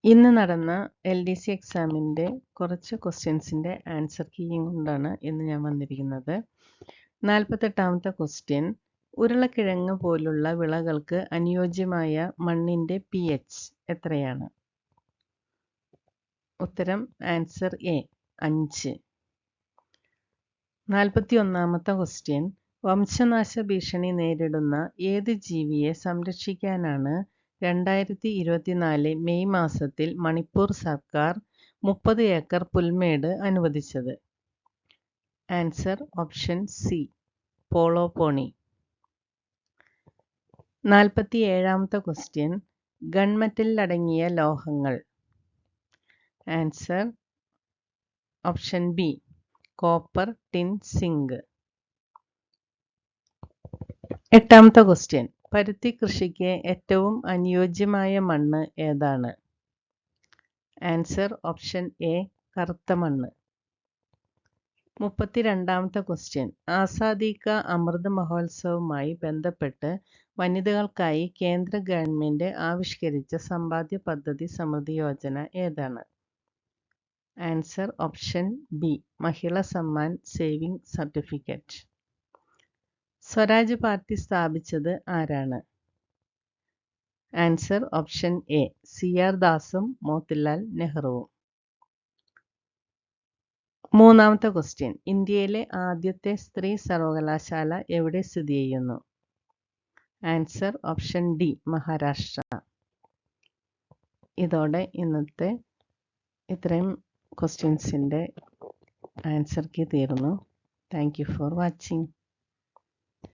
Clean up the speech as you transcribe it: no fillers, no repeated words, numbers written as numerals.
ഇന്ന് നടന്ന LDC എക്സാമിൻ്റെ കുറച്ച് ക്വസ്റ്റ്യൻസിൻ്റെ ആൻസർ കീയും കൊണ്ടാണ് ഇന്ന് ഞാൻ വന്നിരിക്കുന്നത്. 48ാമത്തെ ക്വസ്റ്റ്യൻ, ഉരുളക്കിഴങ്ങ് പോലുള്ള വിളകൾക്ക് അനുയോജ്യമായ മണ്ണിൻ്റെ pH എത്രയാണ്? ഉത്തരം ആൻസർ എ 5. 41ാമത്തെ ക്വസ്റ്റ്യൻ, വംശനാശ ഭീഷണി നേരിടുന്ന ഏത് ജീവിയെ സംരക്ഷിക്കാനാണ് 2024 മെയ് മാസത്തിൽ മണിപ്പൂർ സർക്കാർ 30 ഏക്കർ പുൽമേട് അനുവദിച്ചത്? Answer option C, polo pony. 47ാമത്തെ ക്വസ്റ്റ്യൻ, ഗൺമെറ്റലിലടങ്ങിയ ലോഹങ്ങൾ? Answer option B, copper, tin, zinc. 8ാമത്തെ ക്വസ്റ്റ്യൻ, പരുത്തി കൃഷിക്ക് ഏറ്റവും അനുയോജ്യമായ മണ്ണ് ഏതാണ്? ആൻസർ ഓപ്ഷൻ എ, കറുത്ത മണ്ണ്. 32ാമത്തെ ക്വസ്റ്റ്യൻ, ആസാദി കാ അമൃത് മഹോത്സവവുമായി ബന്ധപ്പെട്ട് വനിതകൾക്കായി കേന്ദ്ര ഗവൺമെൻറ് ആവിഷ്കരിച്ച സമ്പാദ്യ പദ്ധതി സമൃദ്ധി യോജന ഏതാണ്? Answer option B, Mahila Samman saving certificate. Swaraj party സ്ഥാപിച്ചത് ആരാണ്? ആൻസർ ഓപ്ഷൻ എ, CR ദാസും മോത്തിലാൽ നെഹ്റുവും. 3ാമത്തെ ക്വസ്റ്റ്യൻ, ഇന്ത്യയിലെ ആദ്യത്തെ സ്ത്രീ സർവകലാശാല എവിടെ സ്ഥിതി ചെയ്യുന്നു? Answer option D, Maharashtra. ഇതോടെ ഇന്നത്തെ ഇത്രയും ക്വസ്റ്റ്യൻസിൻ്റെ ആൻസർ കീ തീർന്നു. Thank you for watching.